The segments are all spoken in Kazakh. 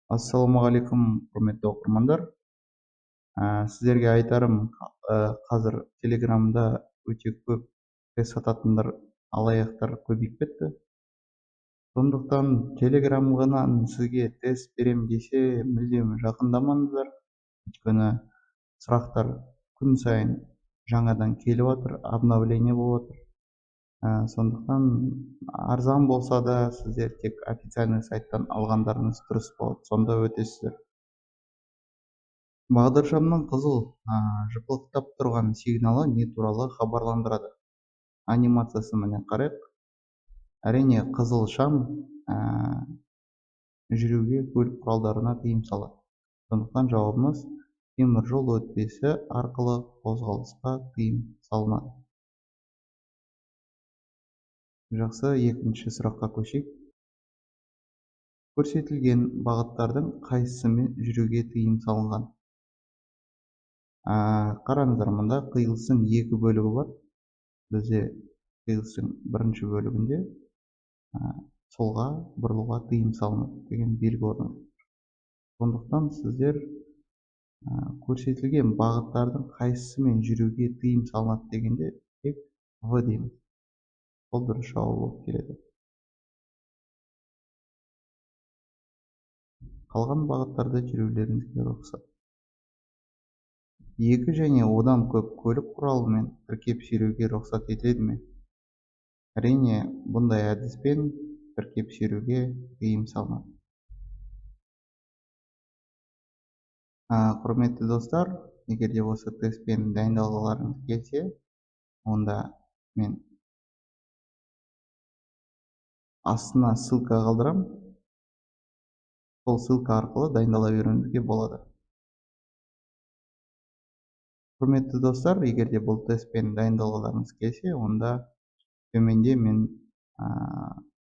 Ассалаумағалейкум, құрметті оқырмандар. Сіздерге айтарым, қазір Телеграмда өте көп тест сататындар алаяқтар көбейіп кетті. Сондықтан Телеграмнан сізге тест берем десе, мүлдем жақындамаңыздар. Өйткені сұрақтар күн сайын жаңадан келіп жатыр, обновление болып жатыр. Сондықтан арзан болса да сіздер тек официальный сайттан алғандарыңыз дұрыс болады, сонда өтесіздер. Бағдаршамның қызыл жыпылықтап тұрған сигналы не туралы хабарландырады? Анимациясы міне қарайық. Әрине, қызыл шам жүруге, көлік құралдарына тыйым салады. Сондықтан жауабымыз темір жол өтпесі арқылы қозғалысқа тыйым салынады. Жақсы, екінші сұраққа көшейік. Көрсетілген бағыттардың қайсысымен жүруге тыйым салынған? Қараңыздар, мұнда қиылыстың екі бөлігі бар. Бізде қиылыстың бірінші бөлігінде солға бұрылуға тыйым салынады деген белгі орнатылады. Сондықтан сіздер көрсетілген бағыттардың қайсысымен жүруге тыйым салынады дегенде тек В дейміз. Ол дұрыс жауап болып келеді. Қалған бағыттарда жүрулеріңізге рұқсат. Екі және одан көп көлік құралымен тіркеп шеруге рұқсат етіледі ме? Әрине, бұндай әдіспен тіркеп шеруге тыйым салынады. Құрметті достар, егер де осы тестпен дайындалғыларыңыз келсе, онда мен астына ссылка қалдырам. Сол ссылка арқылы дайындала беруіңізге болады. Құрметті достар, егер де бұл тестпен дайындалғыларыңыз келсе, онда төменде мен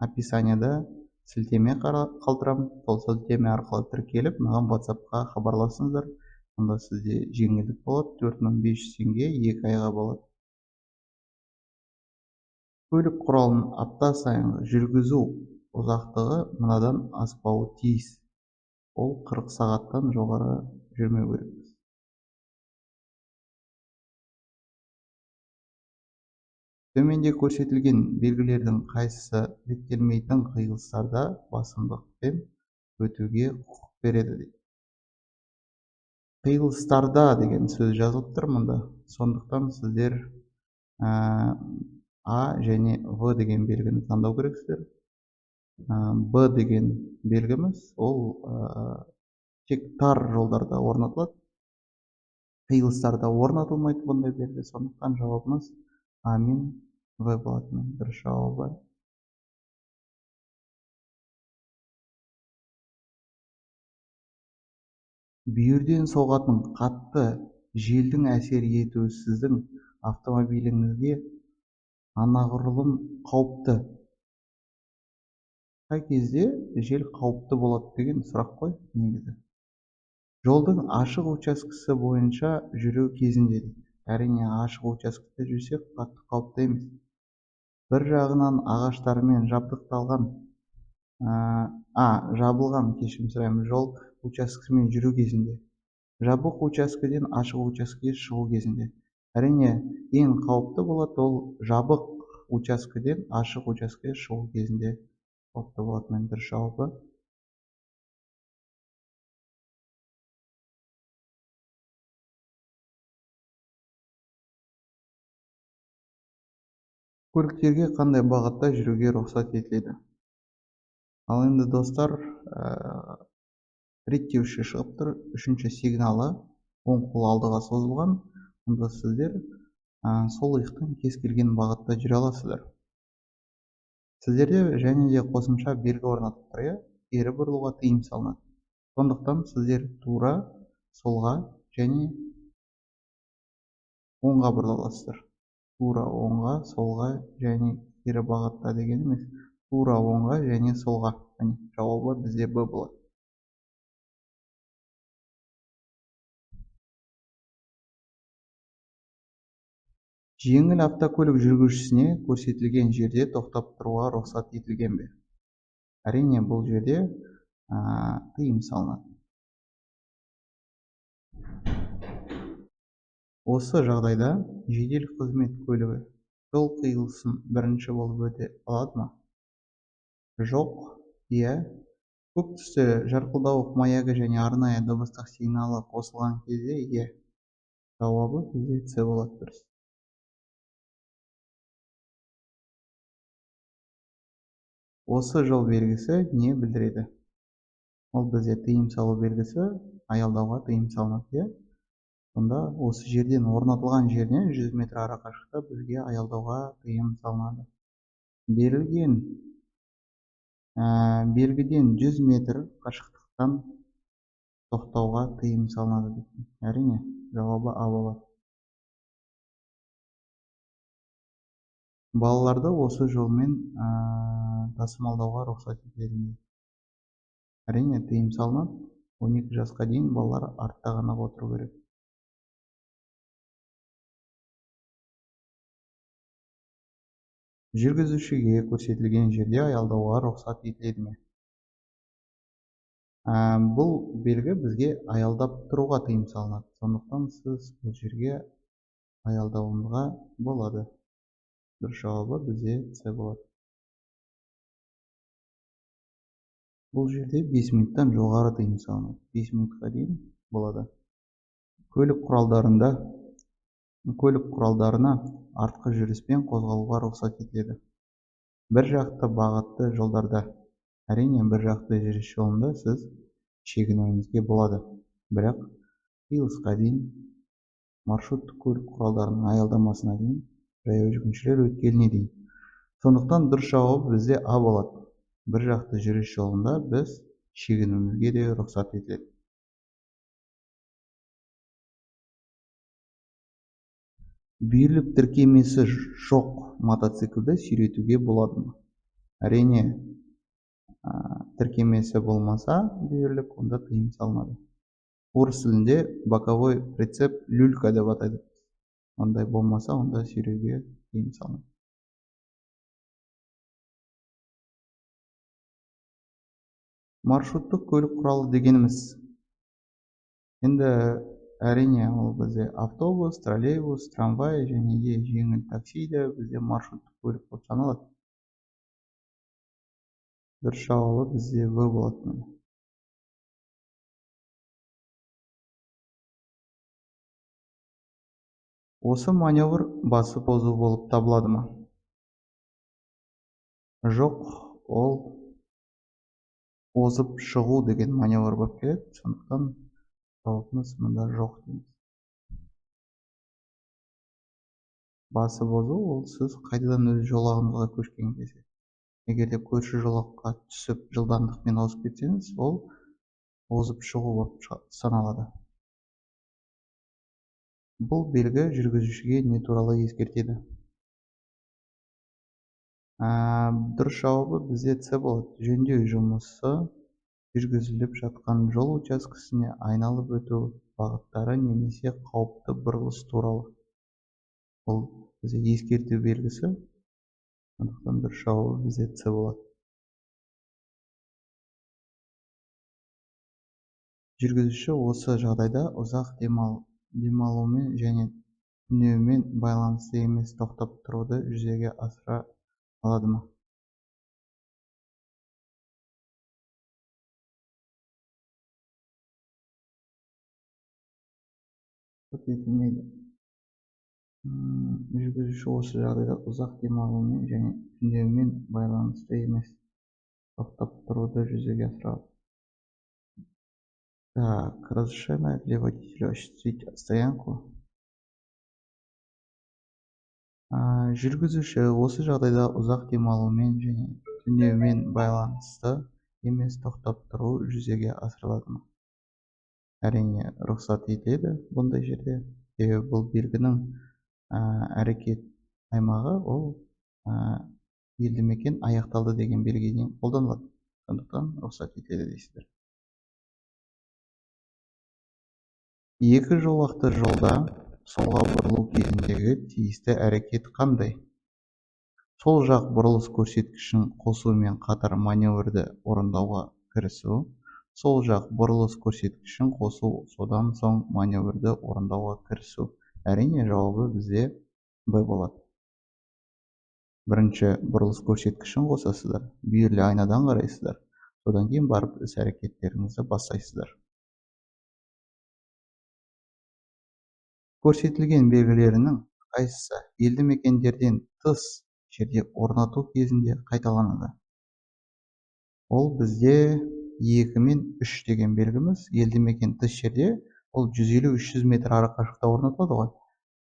описанияда сілтеме қалдырам. Сол сілтеме арқылы тіркеліп, маған WhatsApp-қа хабарласыңыздар. Онда сізде жеңілдік болады, 4500 теңге 2 айға болады. Көлік құралын апта сайын жүргізу ұзақтығы мынадан аспауы тиіс. Ол 40 сағаттан жоғары жүрмеу керек. Төменде көрсетілген белгілердің қайсысы реттелмейтін қиылыстарда басымдықпен өтуге құқық береді дейді. Қиылыстарда деген сөз жазылып тұр мұнда. Сондықтан сіздер А және В деген белгіні таңдау керексіздер. Б деген белгіміз ол тек тар жолдарда орнатылады. Қиылыстарда орнатылмайды бұндай белгі. Сондықтан жауабымыз А мен В болатын. Дұрыс жауабы. Бүйірден соғатын қатты желдің әсер етуі сіздің автомобиліңізге анағұрлым қауіпті. Қай кезде жел қауіпті болады деген сұрақ қой негізі. Жолдың ашық учаскесі бойынша жүру кезінде. Әрине, ашық учаскеде жүрсек қатты қауіпті емес. Бір жағынан ағаштармен жабдықталған жабылған жол учаскесімен жүру кезінде. Жабық учаскеден ашық учаскеге шығу кезінде. Әрине, ең қауіпті болады ол жабық учаскеден ашық учаскеге шығу кезінде қауіпті болатын. Дұрыс жауабы. Көліктерге қандай бағытта жүруге рұқсат етіледі? Ал енді достар, реттеуші шығып тұр, үшінші сигналы оң қол алдыға созылған. Онда сіздер сол иықтан кез келген бағытта жүре аласыздар. Сіздерде және де қосымша белгі орнатып тұр, кері бұрылуға тыйым салынады. Сондықтан сіздер тура солға және оңға бұрыла аласыздар. Тура оңға, солға және кері бағытта деген емес, тура оңға және солға. Жауабы бізде Б болады. Жеңіл автокөлік жүргізушісіне көрсетілген жерде тоқтап тұруға рұқсат етілген бе? Әрине, бұл жерде тыйым салынады. Осы жағдайда жедел қызмет көлігі жол қиылысын бірінші болып өте алады ма? Жоқ, иә. Көк түсті жарқылдауық маягы және арнайы дыбыстық сигналы қосылған кезде иә. Жауабы бізде С болады, дұрыс. Осы жол белгісі не білдіреді? Ол бізде тыйым салу белгісі, аялдауға тыйым салынады, иә. Сонда осы жерден орнатылған жерден 100 метр ара қашықта бізге аялдауға тыйым салынады. Берілген белгіден 100 метр қашықтықтан тоқтауға тыйым салынады. Әрине, жауабы А болады. Балаларды осы жолмен тасымалдауға рұқсат етіледі ме? Әрине, тыйым салынады. 12 жасқа дейін балалар артта ғана отыру керек. Жүргізушіге көрсетілген жерде аялдауға рұқсат етіледі ме? Бұл белгі бізге аялдап тұруға тыйым салынады. Сондықтан сіз бұл жерге аялдауыңызға болады. Дұрыс жауабы бізде С болады. Бұл жерде 5 минуттан жоғары тыйым салынады. 5 минутқа дейін болады. Көлік құралдарына артқы жүріспен қозғалуға рұқсат етіледі. Бір жақты бағытты жолдарда, әрине бір жақты жүріс жолында сіз шегінуіңізге болады. Бірақ қиылысқа дейін, маршруттық көлік құралдарының аялдамасына дейін, жаяу жүргіншілер өткеліне дейін. Сондықтан дұрыс жауап бізде А болады. Бір жақты жүріс жолында біз шегінуімізге де рұқсат етіледі. Бүйірлік тіркемесі жоқ мотоциклді сүйретуге болады ма? Әрине, тіркемесі болмаса бүйірлік, онда тыйым салынады. Орыс тілінде боковой прицеп люлька деп атайды. Ондай болмаса, онда сүйреуге тыйым салынады. Маршруттық көлік құралы дегеніміз. Енді әрине, ол бізде автобус, троллейбус, трамвай және де жеңіл такси де бізде маршруттық көлік болып саналады. Дұрыс жауабы бізде В болады. Осы маневр басып озу болып табылады ма? Жоқ, ол озып шығу деген маневр болып келеді. Сондықтан жауабымыз мұнда жоқ дейміз. Басып озу, ол сіз қайтадан өз жолағыңызға көшкен кезде. Егер де көрші жолаққа түсіп жылдамдықпен озып кетсеңіз, ол озып шығу болып саналады. Бұл белгі жүргізушіге не туралы ескертеді? Дұрыс жауабы бізде С болады. Жөндеу жұмысы жүргізіліп жатқан жол учаскесіне айналып өту бағыттары немесе қауіпті бұрылыс туралы. Бұл бізде ескерту белгісі. Сондықтан дұрыс жауабы бізде С болады. Жүргізуші осы жағдайда ұзақ демалумен және түнеумен байланысты емес тоқтап тұруды жүзеге асыра алады ма? Жүргізуші осы жағдайда ұзақ демалумен және түнеумен байланысты емес тоқтап тұруды жүзеге асырады. Так, разрешаем ли водителю осуществить стоянку? Жүргізуші осы жағдайда ұзақ демалумен және түнеумен байланысты емес тоқтап тұру жүзеге асырылады ма? Әрине, рұқсат етіледі бұндай жерде. Бұл белгінің әрекет аймағы ол елді мекен аяқталды деген белгіден қолданылады. Сондықтан рұқсат етіледі дейсіздер. Екі жолақты жолда солға бұрылу кезіндегі тиісті әрекет қандай? Сол жақ бұрылыс көрсеткішін қосумен қатар маневрді орындауға кірісу, сол жақ бұрылыс көрсеткішін қосу, содан соң маневрді орындауға кірісу. Әрине, жауабы бізде Б болады. Бірінші бұрылыс көрсеткішін қосасыздар, бүйірлі айнадан қарайсыздар, содан кейін барып іс-әрекеттеріңізді бастайсыздар. Көрсетілген белгілерінің қайсысы елді мекендерден тыс жерде орнату кезінде қайталанады? Ол бізде 2 мен 3 деген белгіміз елді мекен тыс жерде ол 150-300 метр ары қашықта орнатылады ғой.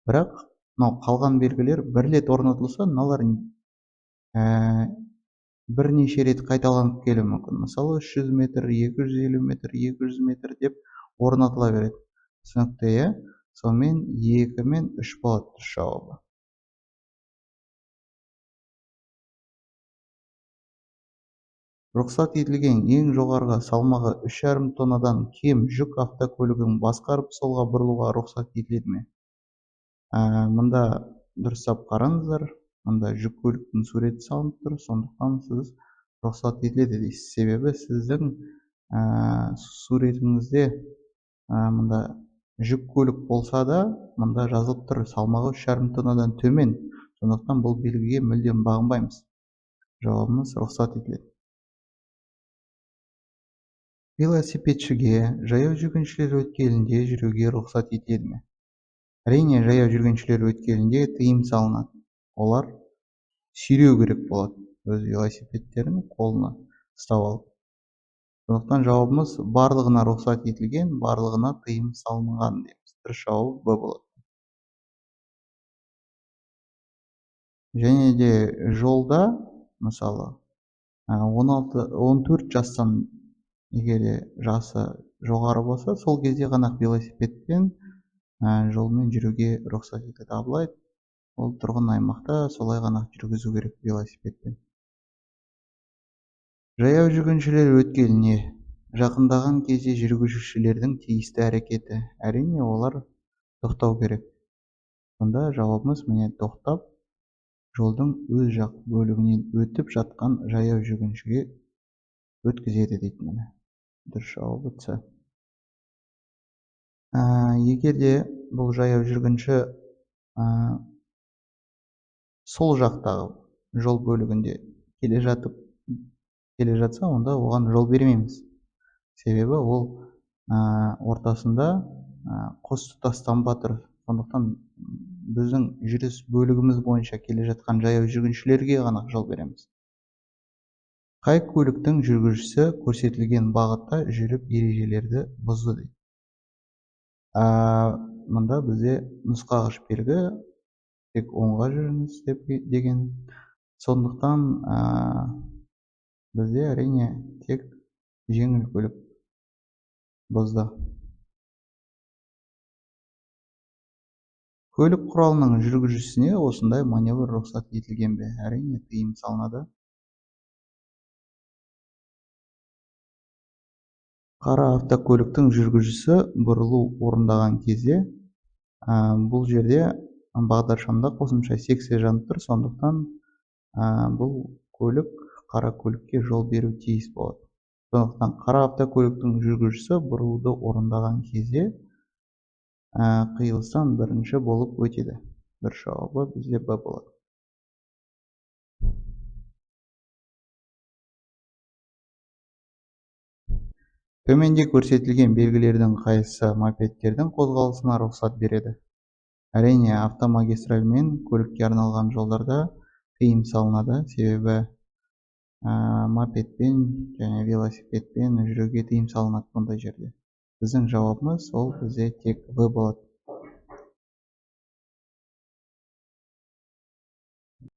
Бірақ мынау қалған белгілер бір рет орнатылса, мыналар бірнеше рет қайталанып келуі мүмкін. Мысалы 300 метр, 250 метр, 200 метр деп орнатыла береді. Түсінікті, сонымен 2 мен 3 болады дұрыс жауабы. Рұқсат етілген ең жоғарғы салмағы 3,5 тоннадан кем жүк автокөлігін басқарып солға бұрылуға рұқсат етіледі ме? Мұнда дұрыстап қараңыздар. Мұнда жүк көліктің суреті салынып тұр, сондықтан сіз рұқсат етіледі дейсіз. Себебі сіздің суретіңізде мұнда жүк көлік болса да, мұнда жазылып тұр салмағы 3,5 тоннадан төмен. Сондықтан бұл белгіге мүлдем бағынбаймыз. Жауабымыз рұқсат етіледі. Велосипедшіге жаяу жүргіншілер өткелінде жүруге рұқсат етіледі ме? Әрине, жаяу жүргіншілер өткелінде тыйым салынады. Олар сүйреу керек болады, өз велосипедтерін қолына ұстап алып. Сондықтан жауабымыз барлығына рұқсат етілген, барлығына тыйым салынған дейміз. Дұрыс жауабы Б болады. Және де жолда, мысалы, 14 жастан егер жасы жоғары болса, сол кезде ғана велосипедпен жолмен жүруге рұқсат етіледі. Абылай ол тұрғын аймақта солай ғана жүргізу керек велосипедпен. Жаяу жүргіншілер өткеліне жақындаған кезде жүргізушілердің тиісті әрекеті. Әрине, олар тоқтау керек. Сонда жауабымыз міне тоқтап, жолдың өз жақ бөлігінен өтіп жатқан жаяу жүргіншіге өткізеді дейді міне. Дұрыс жауабы С. Егер де бұл жаяу жүргінші сол жақтағы жол бөлігінде келе жатса, онда оған жол бермейміз. Себебі ол ортасында қос тұтастанба тұр. Сондықтан біздің жүріс бөлігіміз бойынша келе жатқан жаяу жүргіншілерге ғана жол береміз. Қай көліктің жүргізушісі көрсетілген бағытта жүріп ережелерді бұзды дейді. Мұнда бізде нұсқағыш белгі тек оңға жүріңіз деген. Сондықтан бізде әрине тек жеңіл көлік бұзды. Көлік құралының жүргізушісіне осындай маневр рұқсат етілген бе? Әрине, тыйым салынады. Қара автокөліктің жүргізушісі бұрылу орындаған кезде, бұл жерде бағдаршамда қосымша секция жанып тұр, сондықтан бұл көлік қара көлікке жол беру тиіс болады. Сондықтан қара автокөліктің жүргізушісі бұрылуды орындаған кезде қиылыстан бірінші болып өтеді. Дұрыс жауабы бізде Б болады. Төменде көрсетілген белгілердің қайсысы мопедтердің қозғалысына рұқсат береді? Әрине, автомагистраль мен көлікке арналған жолдарда тыйым салынады, себебі мопедпен және велосипедпен жүруге тыйым салынады бұндай жерде. Біздің жауабымыз ол бізде тек В болады.